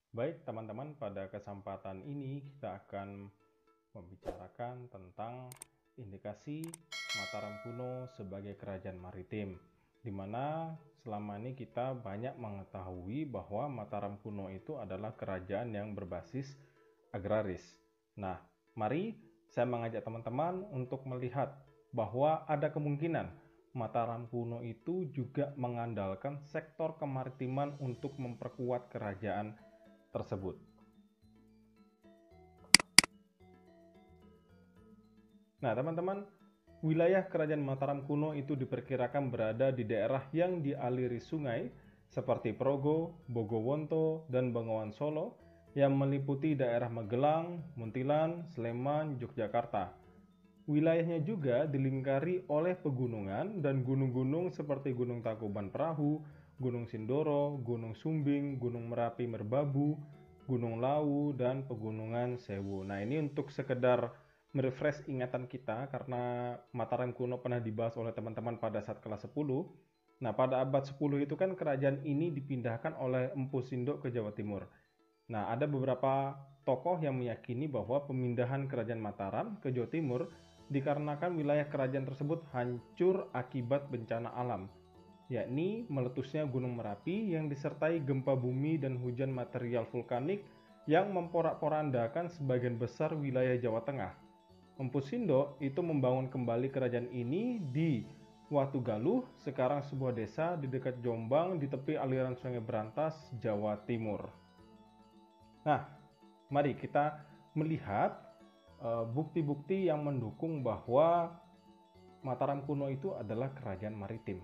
Baik teman-teman, pada kesempatan ini kita akan membicarakan tentang indikasi Mataram kuno sebagai kerajaan maritim, di mana selama ini kita banyak mengetahui bahwa Mataram kuno itu adalah kerajaan yang berbasis agraris. Nah, mari saya mengajak teman-teman untuk melihat bahwa ada kemungkinan Mataram kuno itu juga mengandalkan sektor kemaritiman untuk memperkuat kerajaan tersebut. Nah, teman-teman, wilayah kerajaan Mataram kuno itu diperkirakan berada di daerah yang dialiri sungai seperti Progo, Bogowonto, dan Bengawan Solo yang meliputi daerah Magelang, Muntilan, Sleman, Yogyakarta. Wilayahnya juga dilingkari oleh pegunungan dan gunung-gunung seperti Gunung Tangkuban Perahu, Gunung Sindoro, Gunung Sumbing, Gunung Merapi Merbabu, Gunung Lawu, dan Pegunungan Sewu. Nah, ini untuk sekedar merefresh ingatan kita karena Mataram kuno pernah dibahas oleh teman-teman pada saat kelas 10. Nah, pada abad 10 itu kan kerajaan ini dipindahkan oleh Empu Sindok ke Jawa Timur. Nah, ada beberapa tokoh yang meyakini bahwa pemindahan kerajaan Mataram ke Jawa Timur dikarenakan wilayah kerajaan tersebut hancur akibat bencana alam, yakni meletusnya Gunung Merapi yang disertai gempa bumi dan hujan material vulkanik yang memporak-porandakan sebagian besar wilayah Jawa Tengah. Empu Sindok itu membangun kembali kerajaan ini di Watugaluh, sekarang sebuah desa di dekat Jombang di tepi aliran Sungai Berantas, Jawa Timur. Nah, mari kita melihat bukti-bukti yang mendukung bahwa Mataram kuno itu adalah kerajaan maritim.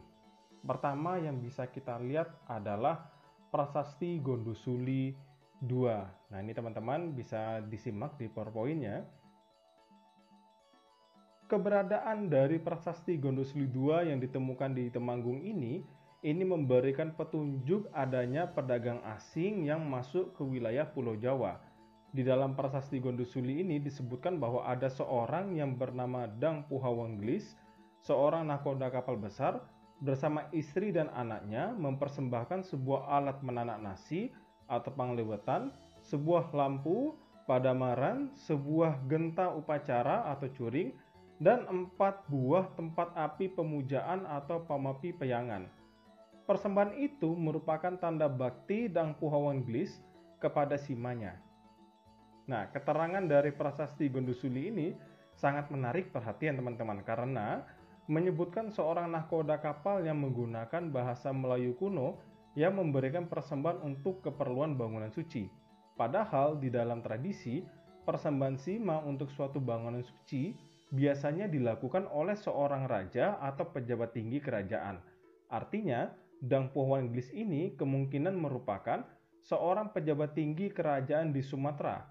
Pertama yang bisa kita lihat adalah Prasasti Gondosuli II. Nah, ini teman-teman bisa disimak di PowerPoint-nya. Keberadaan dari Prasasti Gondosuli II yang ditemukan di Temanggung ini memberikan petunjuk adanya pedagang asing yang masuk ke wilayah Pulau Jawa. Di dalam Prasasti Gondosuli ini disebutkan bahwa ada seorang yang bernama Dang Puhawengglis, seorang nahkoda kapal besar, bersama istri dan anaknya mempersembahkan sebuah alat menanak nasi atau panglewetan, sebuah lampu, padamaran, sebuah genta upacara atau curing, dan 4 buah tempat api pemujaan atau pamapi peyangan. Persembahan itu merupakan tanda bakti Dang Puhawengglis kepada simanya. Nah, keterangan dari Prasasti Gondosuli ini sangat menarik perhatian teman-teman karena menyebutkan seorang nahkoda kapal yang menggunakan bahasa Melayu kuno yang memberikan persembahan untuk keperluan bangunan suci. Padahal di dalam tradisi, persembahan sima untuk suatu bangunan suci biasanya dilakukan oleh seorang raja atau pejabat tinggi kerajaan. Artinya, Dang Puhawengglis ini kemungkinan merupakan seorang pejabat tinggi kerajaan di Sumatera.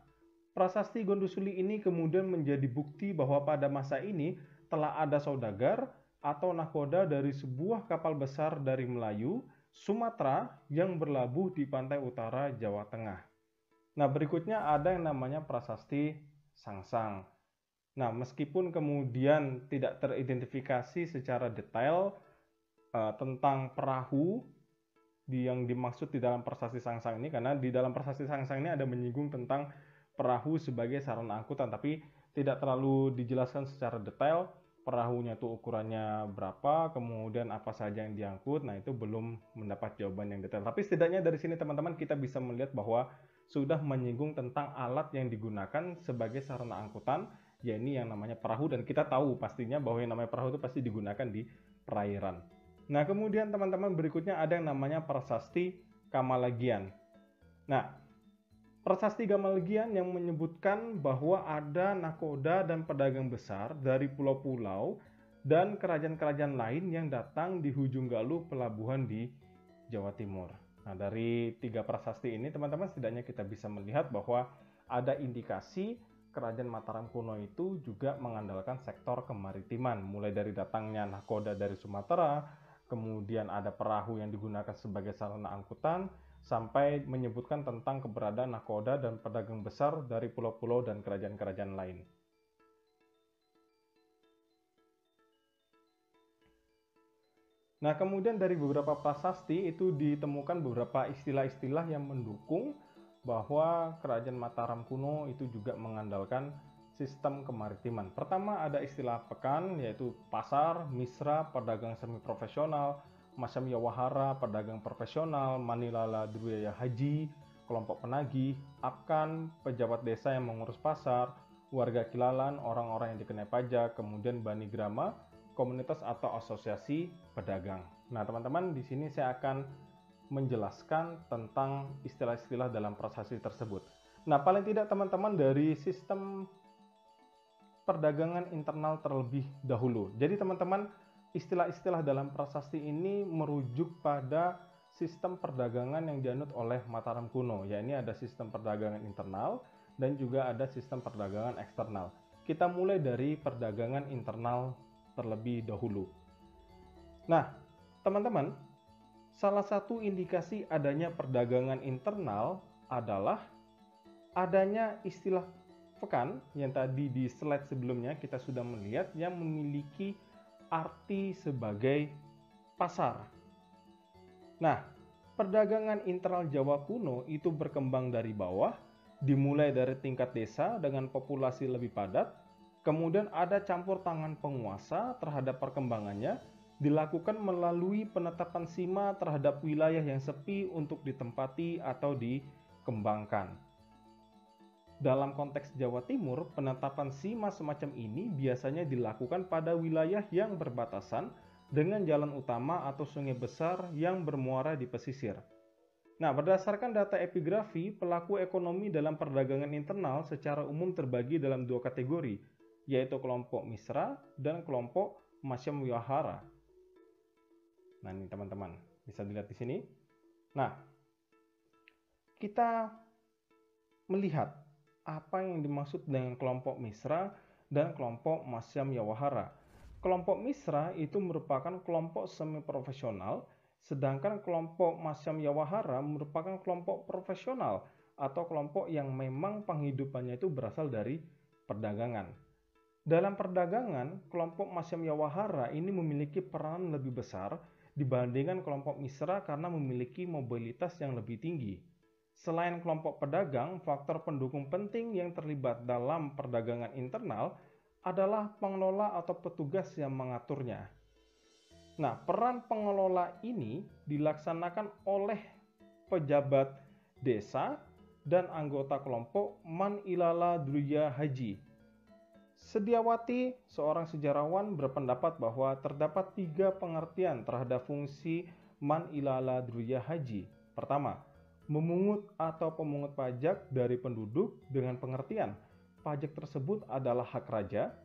Prasasti Gondosuli ini kemudian menjadi bukti bahwa pada masa ini telah ada saudagar atau nahkoda dari sebuah kapal besar dari Melayu, Sumatera yang berlabuh di pantai utara Jawa Tengah. Nah, berikutnya ada yang namanya Prasasti Sangsang. Nah, meskipun kemudian tidak teridentifikasi secara detail tentang perahu yang dimaksud di dalam Prasasti Sangsang ini, karena di dalam Prasasti Sangsang ini ada menyinggung tentang perahu sebagai sarana angkutan, tapi tidak terlalu dijelaskan secara detail perahunya itu ukurannya berapa, kemudian apa saja yang diangkut. Nah, itu belum mendapat jawaban yang detail. Tapi setidaknya dari sini teman-teman kita bisa melihat bahwa sudah menyinggung tentang alat yang digunakan sebagai sarana angkutan, yakni yang namanya perahu, dan kita tahu pastinya bahwa yang namanya perahu itu pasti digunakan di perairan. Nah, kemudian teman-teman berikutnya ada yang namanya Prasasti Kamalagian. Nah, Prasasti Kamalagian yang menyebutkan bahwa ada nahkoda dan pedagang besar dari pulau-pulau dan kerajaan-kerajaan lain yang datang di Hujung Galuh pelabuhan di Jawa Timur. Nah, dari 3 prasasti ini teman-teman setidaknya kita bisa melihat bahwa ada indikasi kerajaan Mataram kuno itu juga mengandalkan sektor kemaritiman, mulai dari datangnya nahkoda dari Sumatera, kemudian ada perahu yang digunakan sebagai sarana angkutan, sampai menyebutkan tentang keberadaan nahkoda dan pedagang besar dari pulau-pulau dan kerajaan-kerajaan lain. Nah, kemudian dari beberapa prasasti itu ditemukan beberapa istilah-istilah yang mendukung bahwa kerajaan Mataram kuno itu juga mengandalkan sistem kemaritiman. Pertama ada istilah pekan, yaitu pasar, misra, pedagang semi profesional, Masyam Yawahara, pedagang profesional, Manilala Druyaya Haji, kelompok penagih, Apkan, pejabat desa yang mengurus pasar, warga Kilalan, orang-orang yang dikenai pajak, kemudian Bani Grama, komunitas atau asosiasi pedagang. Nah, teman-teman, di sini saya akan menjelaskan tentang istilah-istilah dalam prasasti tersebut. Nah, paling tidak teman-teman dari sistem perdagangan internal terlebih dahulu. Jadi teman-teman, istilah-istilah dalam prasasti ini merujuk pada sistem perdagangan yang dianut oleh Mataram kuno. Ya, ini ada sistem perdagangan internal dan juga ada sistem perdagangan eksternal. Kita mulai dari perdagangan internal terlebih dahulu. Nah, teman-teman, salah satu indikasi adanya perdagangan internal adalah adanya istilah pekan yang tadi di slide sebelumnya kita sudah melihat yang memiliki arti sebagai pasar. Nah, perdagangan internal Jawa kuno itu berkembang dari bawah, dimulai dari tingkat desa dengan populasi lebih padat, kemudian ada campur tangan penguasa terhadap perkembangannya, dilakukan melalui penetapan sima terhadap wilayah yang sepi untuk ditempati atau dikembangkan. Dalam konteks Jawa Timur, penetapan sima semacam ini biasanya dilakukan pada wilayah yang berbatasan dengan jalan utama atau sungai besar yang bermuara di pesisir. Nah, berdasarkan data epigrafi, pelaku ekonomi dalam perdagangan internal secara umum terbagi dalam dua kategori, yaitu kelompok misra dan kelompok Masyam Yawahara. Nah, ini teman-teman, bisa dilihat di sini. Nah, kita melihat apa yang dimaksud dengan kelompok misra dan kelompok Masyam Yawahara. Kelompok misra itu merupakan kelompok semi profesional, sedangkan kelompok Masyam Yawahara merupakan kelompok profesional atau kelompok yang memang penghidupannya itu berasal dari perdagangan. Dalam perdagangan, kelompok Masyam Yawahara ini memiliki peran lebih besar dibandingkan kelompok misra karena memiliki mobilitas yang lebih tinggi. Selain kelompok pedagang, faktor pendukung penting yang terlibat dalam perdagangan internal adalah pengelola atau petugas yang mengaturnya. Nah, peran pengelola ini dilaksanakan oleh pejabat desa dan anggota kelompok Man Ilala Druya Haji. Sediawati, seorang sejarawan, berpendapat bahwa terdapat 3 pengertian terhadap fungsi Man Ilala Druya Haji. Pertama, memungut atau pemungut pajak dari penduduk dengan pengertian pajak tersebut adalah hak raja.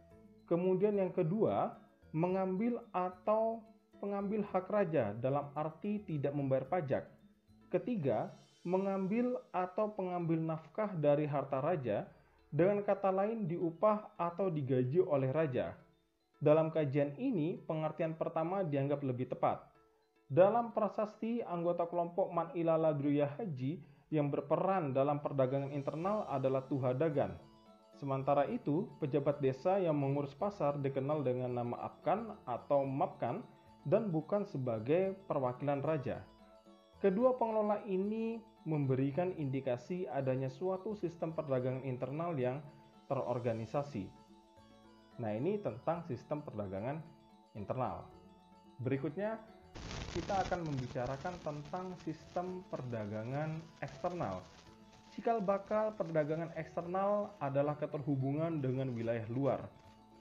Kemudian yang kedua, mengambil atau pengambil hak raja dalam arti tidak membayar pajak. Ketiga, mengambil atau pengambil nafkah dari harta raja, dengan kata lain diupah atau digaji oleh raja. Dalam kajian ini, pengertian pertama dianggap lebih tepat. Dalam prasasti, anggota kelompok Man Ilala Druya Haji yang berperan dalam perdagangan internal adalah Tuha Dagan. Sementara itu, pejabat desa yang mengurus pasar dikenal dengan nama Apkan atau Mapkan dan bukan sebagai perwakilan raja. Kedua pengelola ini memberikan indikasi adanya suatu sistem perdagangan internal yang terorganisasi. Nah, ini tentang sistem perdagangan internal. Berikutnya, kita akan membicarakan tentang sistem perdagangan eksternal. Cikal bakal perdagangan eksternal adalah keterhubungan dengan wilayah luar.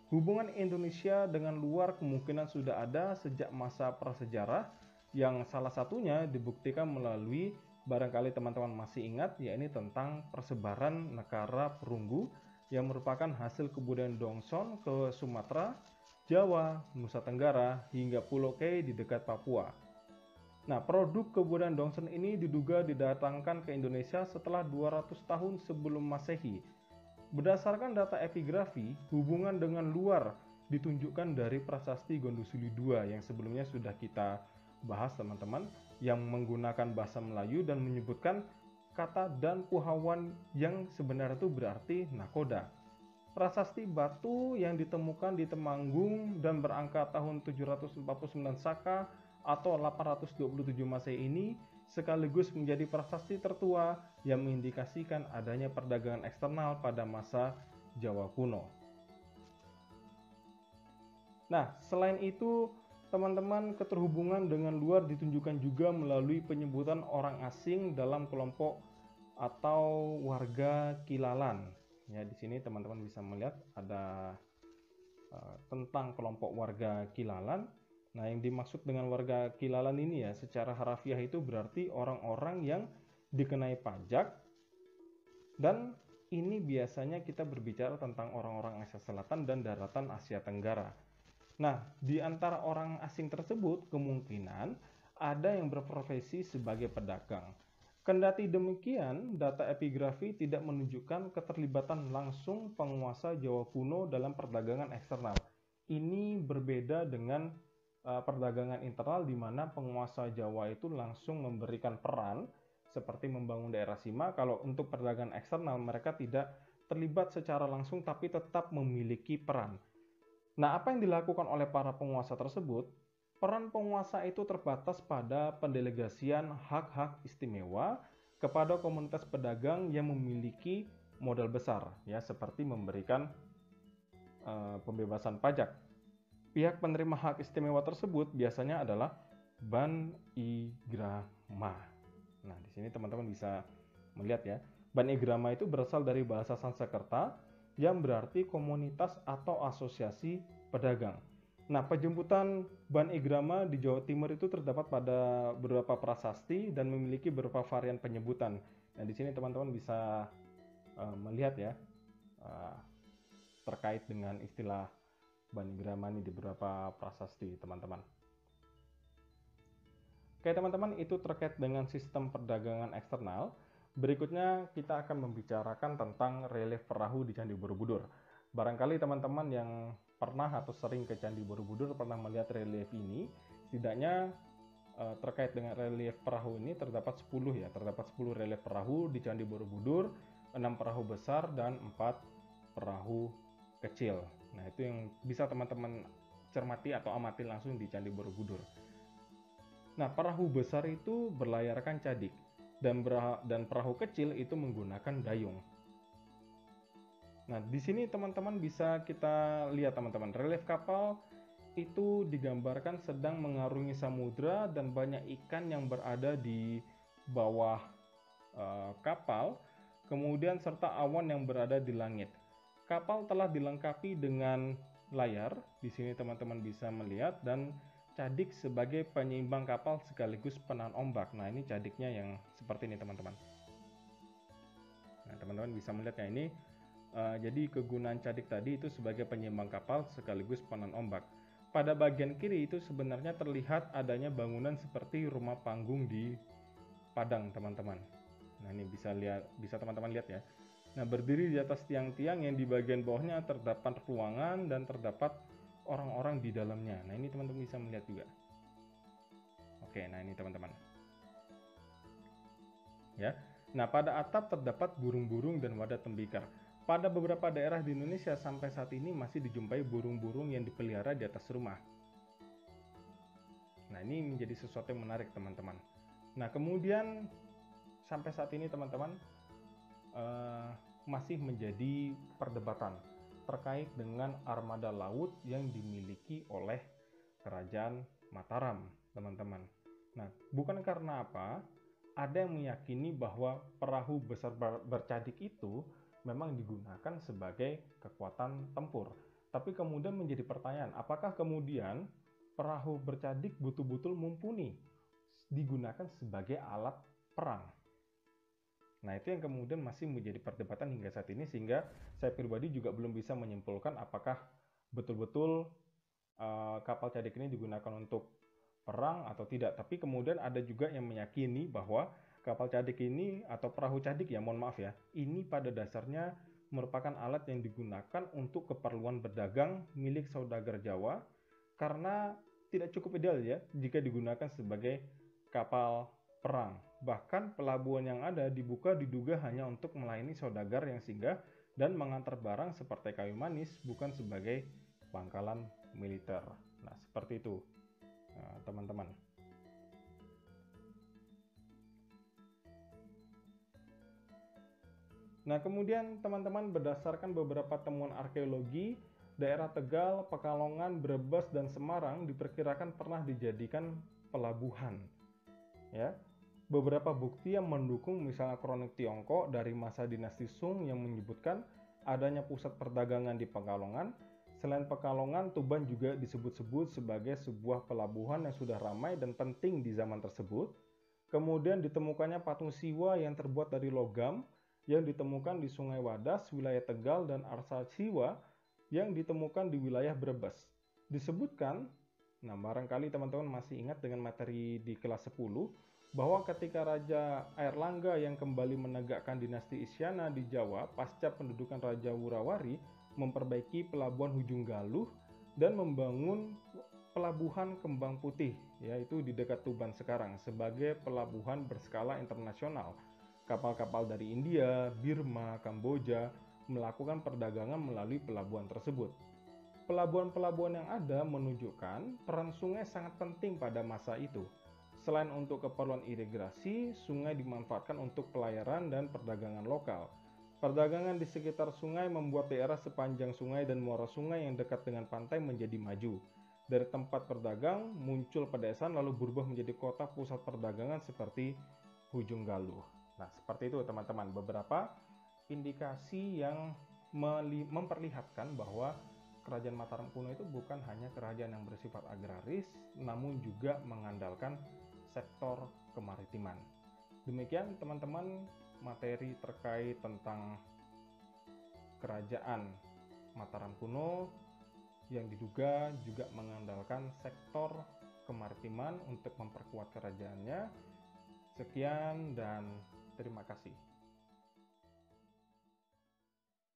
Hubungan Indonesia dengan luar kemungkinan sudah ada sejak masa prasejarah, yang salah satunya dibuktikan melalui, barangkali teman-teman masih ingat, yaitu tentang persebaran negara perunggu yang merupakan hasil kebudayaan Dongson ke Sumatera, Jawa, Nusa Tenggara, hingga Pulau K di dekat Papua. Nah, produk kebudayaan Dongson ini diduga didatangkan ke Indonesia setelah 200 tahun sebelum Masehi. Berdasarkan data epigrafi, hubungan dengan luar ditunjukkan dari prasasti Gondosuli II yang sebelumnya sudah kita bahas teman-teman, yang menggunakan bahasa Melayu dan menyebutkan kata dan puhawan yang sebenarnya itu berarti nakoda. Prasasti batu yang ditemukan di Temanggung dan berangka tahun 749 Saka atau 827 Masehi ini sekaligus menjadi prasasti tertua yang mengindikasikan adanya perdagangan eksternal pada masa Jawa kuno. Nah, selain itu, teman-teman, keterhubungan dengan luar ditunjukkan juga melalui penyebutan orang asing dalam kelompok atau warga Kilalan. Ya, di sini teman-teman bisa melihat ada tentang kelompok warga Kilalan. Nah, yang dimaksud dengan warga Kilalan ini ya, secara harafiah itu berarti orang-orang yang dikenai pajak, dan ini biasanya kita berbicara tentang orang-orang Asia Selatan dan daratan Asia Tenggara. Nah, di antara orang asing tersebut kemungkinan ada yang berprofesi sebagai pedagang. Kendati demikian, data epigrafi tidak menunjukkan keterlibatan langsung penguasa Jawa kuno dalam perdagangan eksternal. Ini berbeda dengan perdagangan internal di mana penguasa Jawa itu langsung memberikan peran seperti membangun daerah Sima. Kalau untuk perdagangan eksternal mereka tidak terlibat secara langsung tapi tetap memiliki peran. Nah, apa yang dilakukan oleh para penguasa tersebut? Peran penguasa itu terbatas pada pendelegasian hak-hak istimewa kepada komunitas pedagang yang memiliki modal besar, ya, seperti memberikan pembebasan pajak. Pihak penerima hak istimewa tersebut biasanya adalah Ban Igrama. Nah, di sini teman-teman bisa melihat ya, Ban Igrama itu berasal dari bahasa Sanskerta yang berarti komunitas atau asosiasi pedagang. Nah, penjemputan Ban Igrama di Jawa Timur itu terdapat pada beberapa prasasti dan memiliki beberapa varian penyebutan. Nah, di sini teman-teman bisa melihat ya terkait dengan istilah Ban Igrama ini di beberapa prasasti, teman-teman. Oke, teman-teman, itu terkait dengan sistem perdagangan eksternal. Berikutnya kita akan membicarakan tentang relief perahu di Candi Borobudur. Barangkali teman-teman yang pernah atau sering ke Candi Borobudur pernah melihat relief ini. Setidaknya terkait dengan relief perahu ini terdapat 10 ya, terdapat 10 relief perahu di Candi Borobudur, 6 perahu besar dan 4 perahu kecil. Nah, itu yang bisa teman-teman cermati atau amati langsung di Candi Borobudur. Nah, perahu besar itu berlayarkan cadik dan perahu kecil itu menggunakan dayung. Nah, di sini teman-teman bisa kita lihat, teman-teman, relief kapal itu digambarkan sedang mengarungi samudra dan banyak ikan yang berada di bawah kapal, kemudian serta awan yang berada di langit. Kapal telah dilengkapi dengan layar, di sini teman-teman bisa melihat, dan cadik sebagai penyeimbang kapal sekaligus penahan ombak. Nah, ini cadiknya yang seperti ini, teman-teman. Nah, teman-teman bisa melihatnya ini. Jadi kegunaan cadik tadi itu sebagai penyeimbang kapal sekaligus penahan ombak. Pada bagian kiri itu sebenarnya terlihat adanya bangunan seperti rumah panggung di Padang, teman-teman. Nah, ini bisa teman-teman lihat ya. Nah, berdiri di atas tiang-tiang yang di bagian bawahnya terdapat ruangan dan terdapat orang-orang di dalamnya. Nah, ini teman-teman bisa melihat juga. Oke, nah ini teman-teman. Ya. Nah, pada atap terdapat burung-burung dan wadah tembikar. Pada beberapa daerah di Indonesia sampai saat ini masih dijumpai burung-burung yang dipelihara di atas rumah. Nah, ini menjadi sesuatu yang menarik, teman-teman. Nah, kemudian sampai saat ini, teman-teman, masih menjadi perdebatan terkait dengan armada laut yang dimiliki oleh Kerajaan Mataram, teman-teman. Nah, bukan karena apa, ada yang meyakini bahwa perahu besar bercadik itu memang digunakan sebagai kekuatan tempur. Tapi kemudian menjadi pertanyaan, apakah kemudian perahu bercadik betul-betul mumpuni digunakan sebagai alat perang? Nah, itu yang kemudian masih menjadi perdebatan hingga saat ini, sehingga saya pribadi juga belum bisa menyimpulkan apakah betul-betul kapal cadik ini digunakan untuk perang atau tidak. Tapi kemudian ada juga yang meyakini bahwa kapal cadik ini atau perahu cadik ya, mohon maaf ya, ini pada dasarnya merupakan alat yang digunakan untuk keperluan berdagang milik saudagar Jawa karena tidak cukup ideal ya jika digunakan sebagai kapal perang. Bahkan pelabuhan yang ada dibuka diduga hanya untuk melayani saudagar yang singgah dan mengantar barang seperti kayu manis, bukan sebagai pangkalan militer. Nah, seperti itu, teman-teman. Nah, kemudian teman-teman berdasarkan beberapa temuan arkeologi, daerah Tegal, Pekalongan, Brebes, dan Semarang diperkirakan pernah dijadikan pelabuhan. Ya, beberapa bukti yang mendukung misalnya kronik Tiongkok dari masa dinasti Sung yang menyebutkan adanya pusat perdagangan di Pekalongan. Selain Pekalongan, Tuban juga disebut-sebut sebagai sebuah pelabuhan yang sudah ramai dan penting di zaman tersebut. Kemudian ditemukannya patung Siwa yang terbuat dari logam yang ditemukan di Sungai Wadas, wilayah Tegal, dan Arsa Siwa yang ditemukan di wilayah Brebes. Disebutkan, nah barangkali teman-teman masih ingat dengan materi di kelas 10, bahwa ketika Raja Airlangga yang kembali menegakkan dinasti Isyana di Jawa pasca pendudukan Raja Wurawari memperbaiki pelabuhan Hujung Galuh dan membangun pelabuhan Kembang Putih, yaitu di dekat Tuban sekarang, sebagai pelabuhan berskala internasional. Kapal-kapal dari India, Birma, Kamboja melakukan perdagangan melalui pelabuhan tersebut. Pelabuhan-pelabuhan yang ada menunjukkan peran sungai sangat penting pada masa itu. Selain untuk keperluan irigasi, sungai dimanfaatkan untuk pelayaran dan perdagangan lokal. Perdagangan di sekitar sungai membuat daerah sepanjang sungai dan muara sungai yang dekat dengan pantai menjadi maju. Dari tempat berdagang muncul pedesaan lalu berubah menjadi kota pusat perdagangan seperti Hujung Galuh. Nah, seperti itu teman-teman, beberapa indikasi yang memperlihatkan bahwa Kerajaan Mataram kuno itu bukan hanya kerajaan yang bersifat agraris, namun juga mengandalkan sektor kemaritiman. Demikian teman-teman materi terkait tentang Kerajaan Mataram kuno yang diduga juga mengandalkan sektor kemaritiman untuk memperkuat kerajaannya. Sekian dan terima kasih.